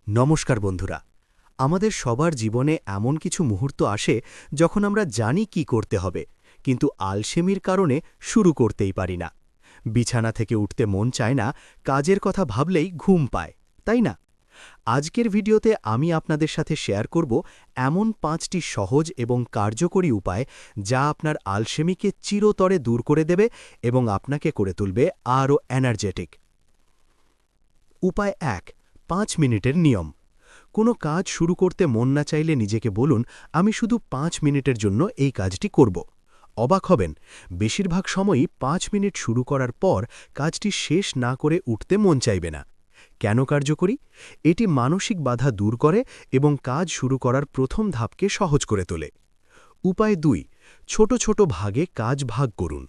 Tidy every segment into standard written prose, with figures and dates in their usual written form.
নমস্কার বন্ধুরা। আমাদের সবার জীবনে এমন কিছু মুহূর্ত আসে যখন আমরা জানি কি করতে হবে, কিন্তু আলসেমির কারণে শুরু করতেই পারি না। বিছানা থেকে উঠতে মন চায় না, কাজের কথা ভাবলেই ঘুম পায়, তাই না? আজকের ভিডিওতে আমি আপনাদের সাথে শেয়ার করব এমন ৫টি সহজ এবং কার্যকরী উপায় যা আপনার আলসেমিকে চিরতরে দূর করে দেবে এবং আপনাকে করে তুলবে আরও এনার্জেটিক। উপায় ১, ৫ মিনিটের নিয়ম। কোনো কাজ শুরু করতে মন না চাইলে নিজেকে বলুন, আমি শুধু ৫ মিনিটের জন্য এই কাজটি করব। অবাক হবেন, বেশিরভাগ সময়ই ৫ মিনিট শুরু করার পর কাজটি শেষ না করে উঠতে মন চাইবে না। কেন কার্যকরী? এটি মানসিক বাধা দূর করে এবং কাজ শুরু করার প্রথম ধাপকে সহজ করে তোলে। উপায় ২, ছোট ছোট ভাগে কাজ ভাগ করুন।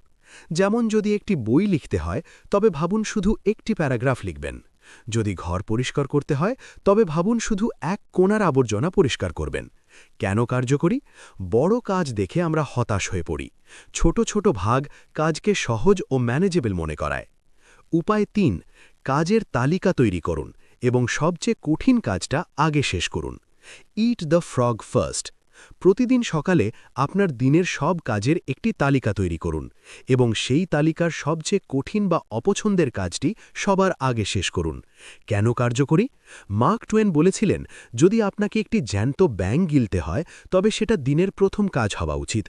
যেমন যদি একটি বই লিখতে হয়, তবে ভাবুন শুধু একটি প্যারাগ্রাফ লিখবেন। যদি ঘর পরিষ্কার করতে হয়, তবে ভাবুন শুধু এক কোণার আবর্জনা পরিষ্কার করবেন। কেন কার্যকরী? বড় কাজ দেখে আমরা হতাশ হয়ে পড়ি। ছোট ছোট ভাগ কাজকে সহজ ও ম্যানেজেবল মনে করায়। উপায় ৩, কাজের তালিকা তৈরি করুন এবং সবচেয়ে কঠিন কাজটা আগে শেষ করুন। ইট দ্য ফ্রগ ফার্স্ট। প্রতিদিন সকালে আপনার দিনের সব কাজের একটি তালিকা তৈরি করুন এবং সেই তালিকার সবচেয়ে কঠিন বা অপছন্দের কাজটি সবার আগে শেষ করুন। কেন কার্যকরী? মার্ক টুয়েন বলেছিলেন, যদি আপনাকে একটি জ্যান্ত ব্যাঙ গিলতে হয়, তবে সেটা দিনের প্রথম কাজ হওয়া উচিত।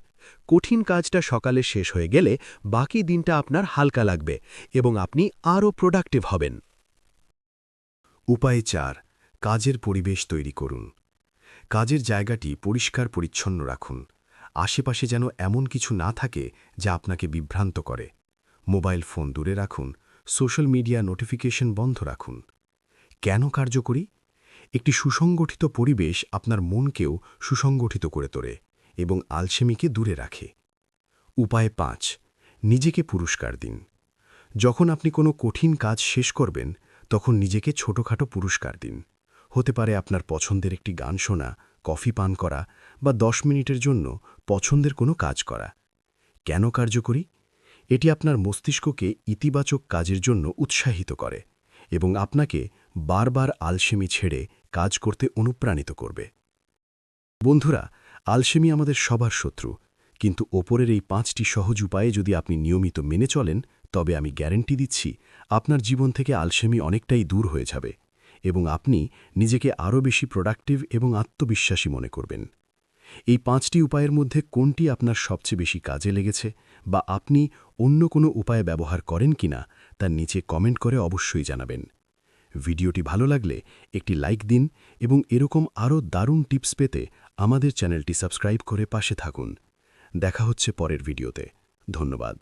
কঠিন কাজটা সকালে শেষ হয়ে গেলে বাকি দিনটা আপনার হালকা লাগবে এবং আপনি আরও প্রোডাক্টিভ হবেন। উপায় ৪, কাজের পরিবেশ তৈরি করুন। কাজের জায়গাটি পরিষ্কার পরিচ্ছন্ন রাখুন। আশেপাশে যেন এমন কিছু না থাকে যা আপনাকে বিভ্রান্ত করে। মোবাইল ফোন দূরে রাখুন, সোশ্যাল মিডিয়া নোটিফিকেশন বন্ধ রাখুন। কেন কার্যকরী? একটি সুসংগঠিত পরিবেশ আপনার মনকেও সুসংগঠিত করে তোলে এবং আলসেমিকে দূরে রাখে। উপায় ৫, নিজেকে পুরস্কার দিন। যখন আপনি কোনো কঠিন কাজ শেষ করবেন, তখন নিজেকে ছোটখাটো পুরস্কার দিন। হতে পারে আপনার পছন্দের একটি গান শোনা, কফি পান করা বা ১০ মিনিটের জন্য পছন্দের কোনো কাজ করা। কেন কার্যকরী? এটি আপনার মস্তিষ্ককে ইতিবাচক কাজের জন্য উৎসাহিত করে এবং আপনাকে বারবার আলসেমি ছেড়ে কাজ করতে অনুপ্রাণিত করবে। বন্ধুরা, আলসেমি আমাদের সবার শত্রু, কিন্তু ওপরের এই ৫টি সহজ উপায়ে যদি আপনি নিয়মিত মেনে চলেন, তবে আমি গ্যারান্টি দিচ্ছি আপনার জীবন থেকে আলসেমি অনেকটাই দূর হয়ে যাবে এবং আপনি নিজেকে আরও বেশি প্রোডাক্টিভ এবং আত্মবিশ্বাসী মনে করবেন। এই ৫টি উপায়ের মধ্যে কোনটি আপনার সবচেয়ে বেশি কাজে লেগেছে বা আপনি অন্য কোনো উপায় ব্যবহার করেন কিনা তার নিচে কমেন্ট করে অবশ্যই জানাবেন। ভিডিওটি ভালো লাগলে একটি লাইক দিন এবং এরকম আরও দারুণ টিপস পেতে আমাদের চ্যানেলটি সাবস্ক্রাইব করে পাশে থাকুন। দেখা হচ্ছে পরের ভিডিওতে। ধন্যবাদ।